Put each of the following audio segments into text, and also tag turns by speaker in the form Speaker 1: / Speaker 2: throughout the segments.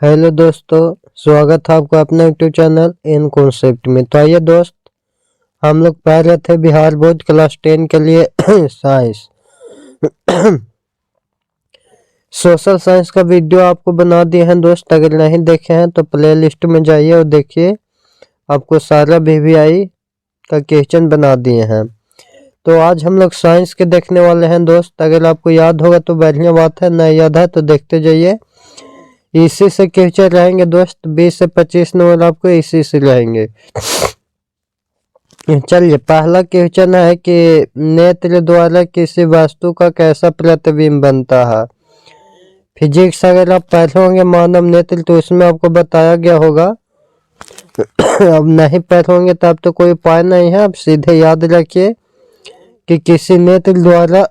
Speaker 1: Hello दोस्तों, स्वागत है आपका अपने यूट्यूब चैनल इन कॉन्सेप्ट में। तो आइए दोस्त, हम लोग पढ़ रहे थे बिहार बोर्ड क्लास 10 के लिए साइंस। सोशल साइंस का वीडियो आपको बना दिए हैं दोस्त, अगर नहीं देखे हैं तो प्ले लिस्ट में जाइए और देखिए, आपको सारा VVI का क्वेश्चन बना दिए हैं। तो आज हम लोग साइंस के देखने वाले हैं दोस्त। अगर आपको याद होगा तो बढ़िया बात है, नहीं याद है तो देखते जाइए। इसी से क्वेश्चन रहेंगे दोस्त, 20 से 25 नंबर आपको इसी से रहेंगे। चलिए, पहला क्वेश्चन है कि नेत्र द्वारा किसी वस्तु का कैसा प्रतिबिंब बनता है। फिजिक्स अगर आप पढ़े होंगे मानव नेत्र तो उसमें आपको बताया गया होगा। अब नहीं पढ़े होंगे तब तो कोई उपाय नहीं है, आप सीधे याद रखिए कि किसी नेत्र द्वारा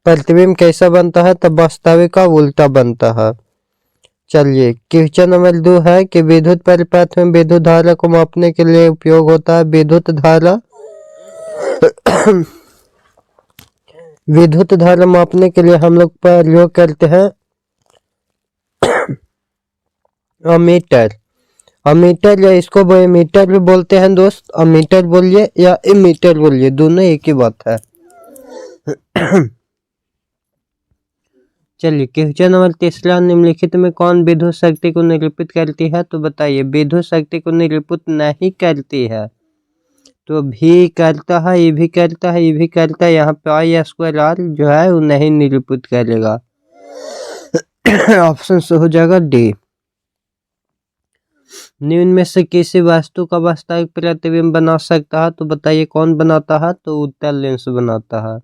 Speaker 1: प्रतिबिंब कैसा बनता है, तब वास्तविक का उल्टा बनता है। चलिए, क्वेश्चन नंबर 2 है कि विद्युत परिपथ में विद्युत धारा को मापने के लिए उपयोग होता है। विद्युत धारा मापने के लिए हम लोग प्रयोग करते हैं अमीटर। अमीटर या इसको एमीटर भी बोलते हैं दोस्त। अमीटर बोलिए या एमीटर बोलिए, दोनों एक ही बात है। चलिए, क्वेश्चन नंबर 3, निम्नलिखित में कौन विद्युत शक्ति को निरूपित करती है। तो बताइए, विद्युत शक्ति को निरूपित नहीं करती है तो भी करता है, ये भी करता है, ये भी करता है। यहाँ पे I² R जो है वो नहीं निरूपित करेगा। ऑप्शन से हो जाएगा डी। निम्न में से किसी वस्तु का वास्तविक प्रतिबिंब बना सकता है। तो बताइए कौन बनाता है। तो उत्तल लेंस बनाता है।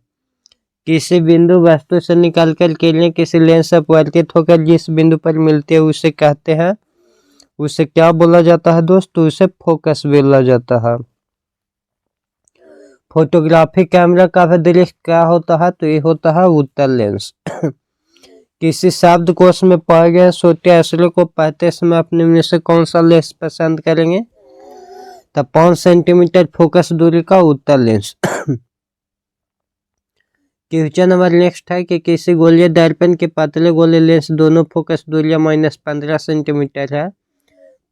Speaker 1: किसी बिंदु वस्तु से निकलकर किरणें किसी लेंस से अपवर्तित होकर जिस बिंदु पर मिलती है उसे कहते हैं, उसे क्या बोला जाता है दोस्तों। उसे फोकस बोला जाता है। फोटोग्राफी कैमरा का भी दृश्य क्या होता है। तो ये होता है उत्तल लेंस। किसी शब्दकोश में पाए गए छोटे अक्षरों को पढ़ते समय अपने में से कौन सा लेंस पसंद करेंगे। तो 5 सेंटीमीटर फोकस दूरी का उत्तल लेंस। क्वेश्चन नंबर नेक्स्ट है कि किसी गोलीय दर्पण के पतले गोले लेंस दोनों फोकस दूरियां -15 सेंटीमीटर है।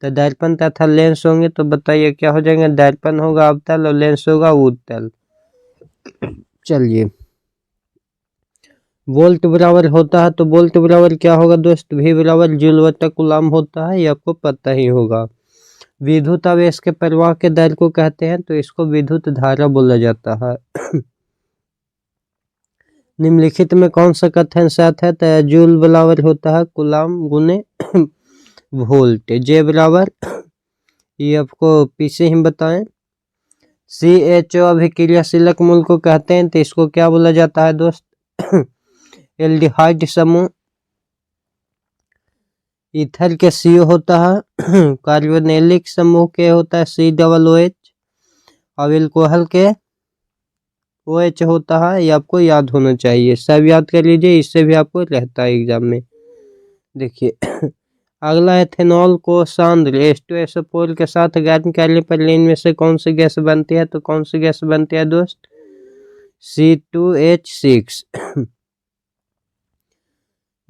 Speaker 1: तो दर्पण तथा लेंस होंगे तो बताइए क्या हो जाएंगे। दर्पण होगा अवतल और लेंस होगा उत्तल। चलिए, वोल्ट बराबर होता है तो वोल्ट बराबर क्या होगा दोस्त। V बराबर जूल बटा कूलम होता है, ये आपको पता ही होगा। विद्युत आवेश के प्रवाह के दर को कहते हैं तो इसको विद्युत धारा बोला जाता है। निम्नलिखित में कौन सा कथन सत्य है। तो जूल बराबर होता है कूलम गुने वोल्ट। जे बराबर, ये आपको पीछे ही बताएं। CHO अभिक्रियाशीलक मूल को कहते हैं तो इसको क्या बोला जाता है दोस्त। एल्डिहाइड समूह। ईथर के CO होता है। कार्बोनिलिक समूह के होता है COOH। और एल्कोहल के OH होता है। ये आपको याद होना चाहिए, सब याद कर लीजिए, इससे भी आपको रहता है एग्जाम में। देखिए, अगला एथेनॉल को सांद्र H2SO4 के साथ गर्म करने पर लेन में से कौन सी गैस बनती है। तो कौन सी गैस बनती है दोस्त। C2H6।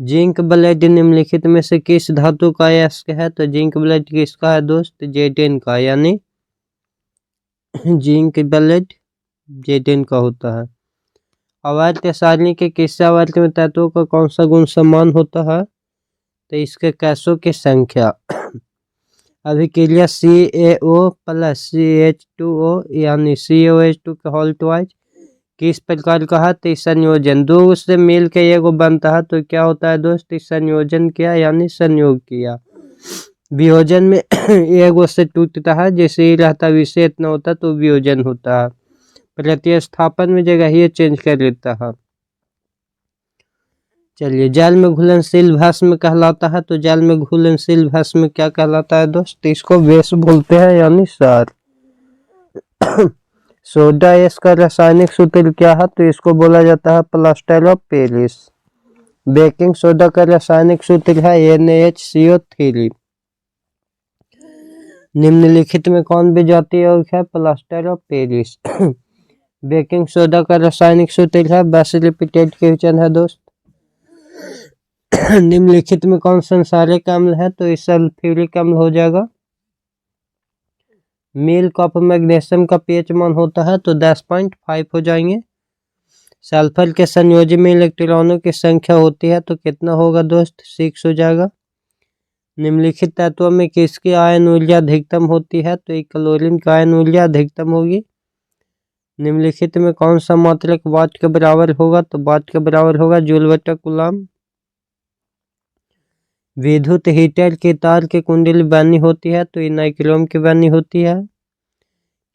Speaker 1: जिंक ब्लेड निम्नलिखित में से किस धातु का अयस्क है। तो जिंक ब्लेड किसका है दोस्त। Zn का, यानी जिंक ब्लेड Zn का होता है। आवर्त सारणी के किस आवर्त में तत्वों का कौन सा गुण समान होता है। तो इसके कैसों की संख्या। अभिक्रिया CaO प्लस CH2O यानी COH2 के होल ट्वाइस किस प्रकार का है। तो संयोजन। दो से मिल के एगो बनता है तो क्या होता है दोस्त। संयोजन किया यानी संयोग किया। वियोजन में एगो से टूटता है, जैसे ही रहता विषय इतना होता तो वियोजन होता है। प्रतिस्थापन में जगह ही चेंज कर लेता है। चलिए, जल में घुलनशील भस्म कहलाता है। तो जल में घुलनशील भस्म क्या कहलाता है दोस्त। इसको वेश बोलते हैं यानी सार। सोडा एस का रासायनिक सूत्र क्या है। तो इसको बोला जाता है plaster of Paris. Baking soda का रासायनिक सूत्र है NaHCO3। निम्नलिखित में कौन विजातीय यौगिक है। Plaster of Paris. Baking soda का रासायनिक सूत्र है। बस रिपीटेड क्वेश्चन है दोस्त। निम्नलिखित में कौन संसारिक अम्ल है, तो इस सल्फ्यूरिक अम्ल हो जाएगा। मिल्क ऑफ मैग्नीशियम का पीएच मान होता है तो 10.5 हो जाएंगे। सल्फर के संयोजी में इलेक्ट्रॉनों की संख्या होती है तो कितना होगा दोस्त, 6 हो जाएगा। निम्नलिखित तत्वों में किसकी आयन ऊर्जा अधिकतम होती है, तो क्लोरीन की आयन ऊर्जा अधिकतम होगी। निम्नलिखित में कौन सा मात्रक वाट के बराबर होगा, तो वाट के बराबर होगा जूल बटा कूलम। विद्युत हीटर की तार की कुंडली बनी होती है तो नाइक्रोम की बनी होती है।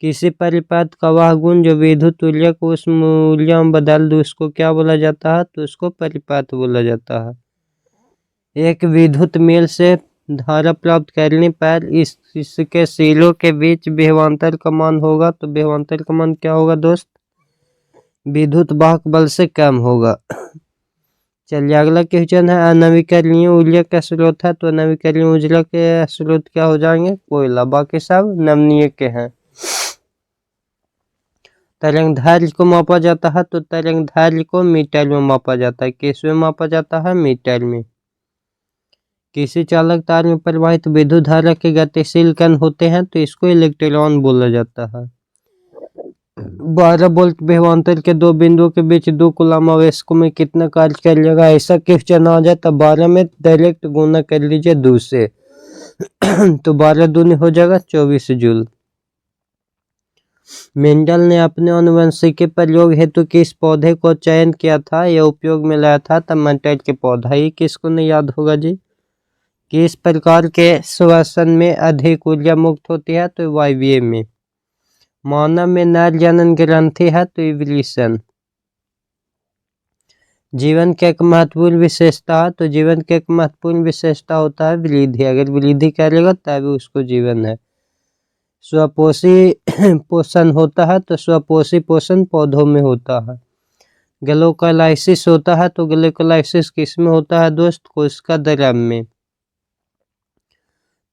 Speaker 1: किसी परिपथ का वह गुण जो विद्युत ऊर्जा को उस ऊर्जा में बदल दे उसको क्या बोला जाता है, तो उसको परिपथ बोला जाता है। एक विद्युत मेल से धारा प्राप्त करने पर इसके सिरों के बीच विभवांतर का मान होगा, तो विभवांतर का मान क्या होगा दोस्त, विद्युत वाहक बल से कम होगा। चलिए अगला क्वेश्चन है, अनवीकरणीय ऊर्जा का स्रोत है, तो अनवीकरणीय ऊर्जा के स्रोत क्या हो जाएंगे, कोयला, बाकी सब नमनीय के हैं। तरंगदैर्घ्य को मापा जाता है तो तरंगदैर्घ्य को मीटर में मापा जाता है, किसमें मापा जाता है, मीटर में। किसी चालक तार में प्रवाहित विद्युत धारा के गतिशील कण होते हैं तो इसको इलेक्ट्रॉन बोला जाता है। 12 वोल्ट विभवांतर के दो बिंदुओं के बीच 2 कूलम आवेशकों में कितना कार्य कर लेगा, ऐसा क्वेश्चन आ जाए तो 12 में डायरेक्ट गुना कर लीजिए 2 से तो 12 दूनी हो जाएगा 24 जूल। मेंडल ने अपने आनुवंशिकी प्रयोग हेतु किस पौधे को चयन किया था, यह उपयोग में लाया था टमाटर के पौधा, ये किसको नहीं याद होगा जी। किस प्रकार के श्वसन में अधिक ऊर्जा मुक्त होती है, तो वायवीय में। मानव में नर जनन ग्रंथि है तो इवोल्यूशन। जीवन की एक महत्वपूर्ण विशेषता है, तो जीवन की एक महत्वपूर्ण विशेषता होता है वृद्धि, अगर वृद्धि करेगा तभी उसको जीवन है। स्वपोषी पोषण होता है तो स्वपोषी पोषण पौधों में होता है। ग्लूकोलाइसिस होता है तो ग्लूकोलाइसिस किस में होता है दोस्त, कोशिका द्रव्य में।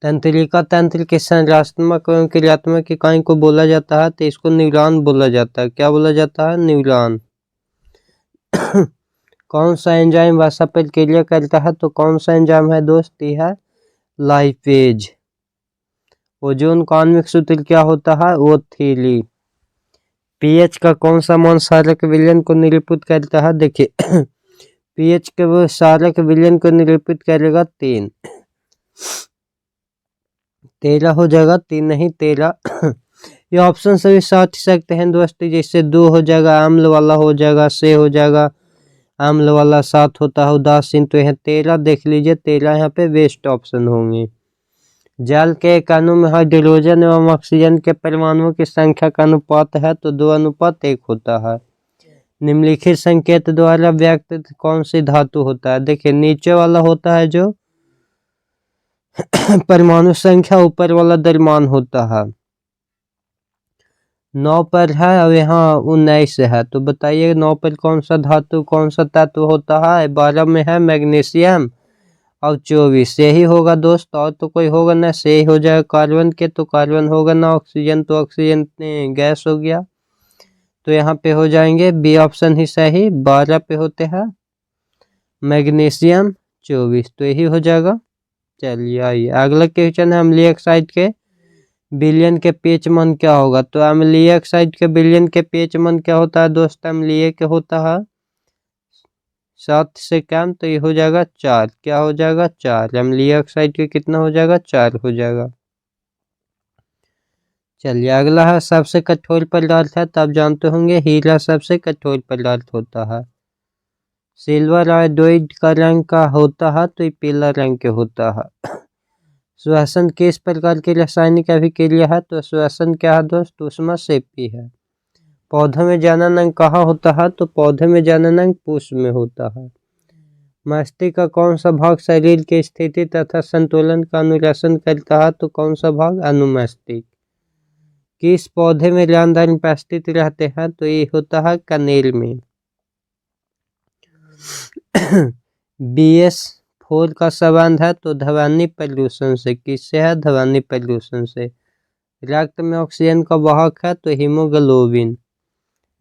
Speaker 1: तंत्रिका तंत्र के संरचनात्मक एवं क्रियात्मक इकाई को बोला जाता है तो इसको न्यूरॉन बोला जाता है, क्या बोला जाता है, न्यूरॉन। कौन सा एंजाइम वसा प्रक्रिया करता है, तो कौन सा एंजाइम है दोस्त, यह है लाइपेज। ओजोन का आणविक सूत्र क्या होता है, O3। पीएच का कौन सा मान क्षारक विलयन को निरूपित करता है, देखिए पीएच के वो क्षारक विलयन को निरूपित करेगा 3, 13 हो जाएगा, 3 नहीं 13 ये ऑप्शन सभी साथ सकते हैं दोस्तों, जैसे 2 हो जाएगा, अम्ल वाला हो जाएगा, से हो जाएगा, अम्ल वाला 7 होता है, उदासीन, तो यह 13 देख लीजिए, 13 यहाँ पे बेस्ट ऑप्शन होंगे। जल के एक अणु में हाइड्रोजन एवं ऑक्सीजन के परमाणुओं की संख्या का अनुपात है तो 2:1 होता है। निम्नलिखित संकेत द्वारा व्यक्त कौन सी धातु होता है, देखिए नीचे वाला होता है जो परमाणु संख्या, ऊपर वाला द्रव्यमान होता है। 9 पर है और यहाँ 19 है, तो बताइए 9 पर कौन सा धातु कौन सा तत्व होता है, 12 में है मैग्नीशियम और 24 यही होगा दोस्त, और तो कोई होगा ना, से ही हो जाएगा कार्बन के, तो कार्बन होगा ना, ऑक्सीजन तो ऑक्सीजन गैस हो गया, तो यहाँ पे हो जाएंगे बी ऑप्शन ही सही, 12 पे होते हैं मैग्नीशियम 24, तो यही हो जाएगा। चलिए आइए अगला क्वेश्चन है, अम्लीय ऑक्साइड के विलयन के पीएच मान क्या होगा, तो अम्लीय ऑक्साइड के विलयन के पीएच मान क्या होता है दोस्त, अम्लीय के होता है 7 से कम, तो ये हो जाएगा 4, क्या हो जाएगा 4, अम्लीय ऑक्साइड के कितना हो जाएगा 4 हो जाएगा। चलिए अगला है, सबसे कठोर पदार्थ है, तो आप जानते होंगे हीरा सबसे कठोर पदार्थ होता है। सिल्वर आयोडाइड का रंग का होता है तो ये पीला रंग के होता है। श्वसन किस प्रकार की रासायनिक अभिक्रिया है, तो श्वसन क्या है दोस्त, ऊष्माक्षेपी है। पौधे में जनन अंग कहाँ होता है, तो पौधे में जनन अंग पुष्प में होता है। मस्तिष्क का कौन सा भाग शरीर की स्थिति तथा संतुलन का अनुरक्षण करता है, तो कौन सा भाग, अनुमस्तिष्क। किस पौधे में रंध्र उपस्थित रहते हैं, तो ये होता है कनेर में। BS4 का संबंध है तो ध्वनि प्रदूषण से, किससे है, ध्वनि प्रदूषण से। रक्त में ऑक्सीजन का वाहक है तो हीमोग्लोबिन।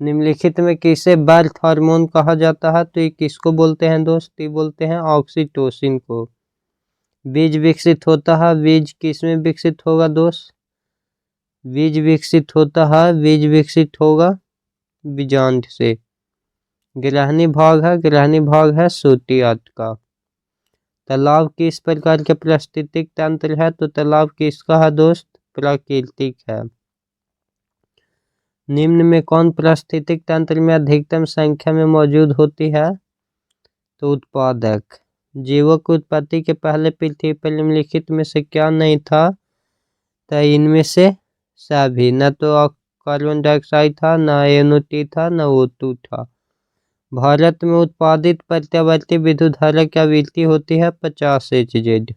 Speaker 1: निम्नलिखित में किसे बर्थ हार्मोन कहा जाता है? तो ये किसको बोलते हैं दोस्त? ये बोलते हैं ऑक्सीटोसिन को। बीज विकसित होता है, बीज किस में विकसित होगा दोस्त? बीज विकसित होता है, बीज विकसित होगा बीजांड से। ग्रहणी भाग है, ग्रहणी भाग है सूती आंत का। तालाब किस प्रकार के पारिस्थितिक तंत्र है? तो तालाब किसका है दोस्त? प्राकृतिक है। निम्न में कौन पारिस्थितिक तंत्र में अधिकतम संख्या में मौजूद होती है? तो उत्पादक। जीवों की उत्पत्ति के पहले पृथ्वी पर निम्नलिखित में से क्या नहीं था? तो इनमें से सभी, न तो कार्बन डाइऑक्साइड था, न NO2 था, न O2 था। भारत में उत्पादित प्रत्यावर्ती विद्युत धारा की आवृत्ति होती है 50 Hz।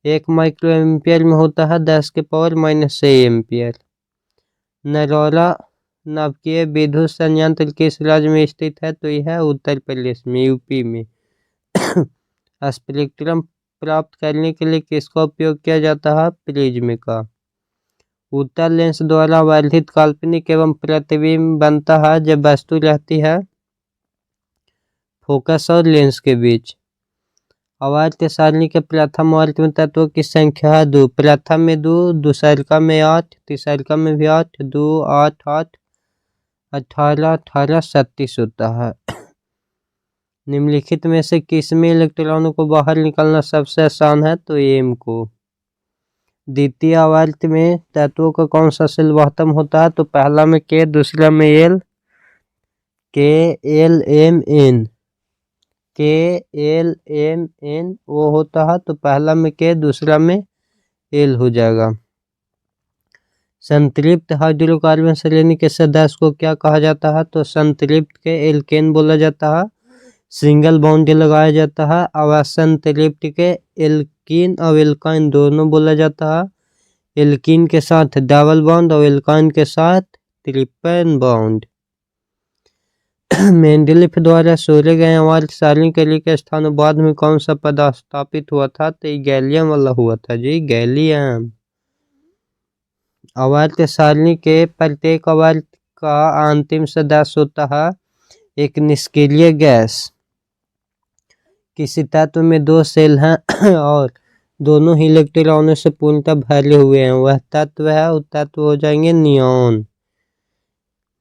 Speaker 1: 1 माइक्रो एम्पियर में होता है 10⁻⁻6 एम्पियर। नरौरा नाभिकीय विद्युत संयंत्र किस राज्य में स्थित है? तो यह है उत्तर प्रदेश में, यूपी में। स्पेक्ट्रम प्राप्त करने के लिए किसका उपयोग किया जाता है? प्रिज्म का। उत्तल लेंस द्वारा वर्धित काल्पनिक एवं प्रतिबिंब बनता है जब वस्तु रहती है फोकस और लेंस के बीच। आवर्त सारणी के प्रथम वर्ग में तत्वों की संख्या है 2। प्रथम में 2, दूसरका में 8, तीसरका में भी 8, 2, 8, 8, 18, 18, 37 होता है। निम्नलिखित में से किस में इलेक्ट्रॉनों को बाहर निकालना सबसे आसान है? तो M को। द्वितीय आवर्त में तत्वों का कौन सा सेल महत्तम होता है? तो पहला में K, दूसरा में L, KLMN, KLMN वो होता है। तो पहला में K, दूसरा में L हो जाएगा। संतृप्त हाइड्रोकार्बन श्रेणी के सदस्य को क्या कहा जाता है? तो संतृप्त के एल्केन बोला जाता है, सिंगल बॉन्ड लगाया जाता है। असंतृप्त के एल्कीन और एल्काइन दोनों बोला जाता है। एल्कीन के साथ डबल बॉन्ड और एल्काइन के साथ ट्रिपल बॉन्ड। मेंडलीफ द्वारा सोचे गए आवर्त सारणी के लिए स्थानों बाद में कौन सा पदार्थ स्थापित हुआ था? तो गैलियम वाला हुआ था जी, गैलियम। आवर्त सारणी के प्रत्येक आवर्त का अंतिम सदस्य होता है एक निष्क्रिय गैस। किसी तत्व में 2 सेल हैं और दोनों ही इलेक्ट्रॉनों से पूर्णतः भरे हुए हैं, वह तत्व है, वो तत्व हो जाएंगे नियॉन।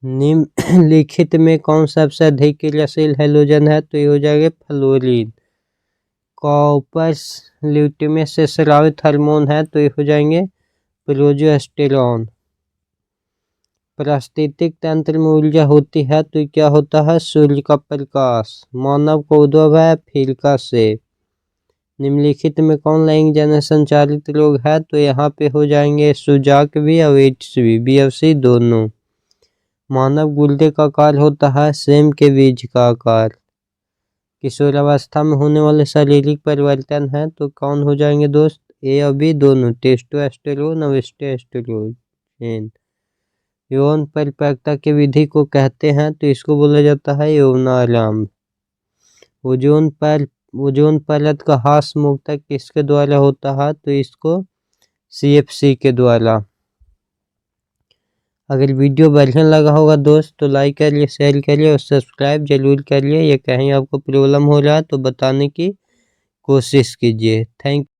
Speaker 1: निम्नलिखित में कौन सबसे अधिक क्रियाशील हैलोजन है? तो ये हो जाएगा फ्लोरीन। कॉपर ल्यूटेमस से स्रावित हार्मोन है, तो ये हो जाएंगे प्रोजेस्टेरॉन। पारिस्थितिक तंत्र में ऊर्जा होती है, तो क्या होता है? सूर्य का प्रकाश। मानव को उद्भव है फिरका से। निम्नलिखित में कौन लैंगिक जन संचालित रोग है? तो यहाँ पे हो जाएंगे सुजाक भी और HCV, BFC दोनों। मानव गुर्दे का आकार होता है सेम के बीज का आकार। किशोरावस्था में होने वाले शारीरिक परिवर्तन है, तो कौन हो जाएंगे दोस्त? A और B दोनों, टेस्टोस्टेरोन और एस्ट्रोजन। यौन परिपक्वता की विधि को कहते हैं, तो इसको बोला जाता है यौनारंभ। ओजोन परत का ह्रास मुक्तक किसके द्वारा होता है? तो इसको CFC के द्वारा। अगर वीडियो बढ़िया लगा होगा दोस्त तो लाइक करिए, शेयर करिए और सब्सक्राइब जरूर करिए। या कहीं आपको प्रॉब्लम हो रहा है तो बताने की कोशिश कीजिए। थैंक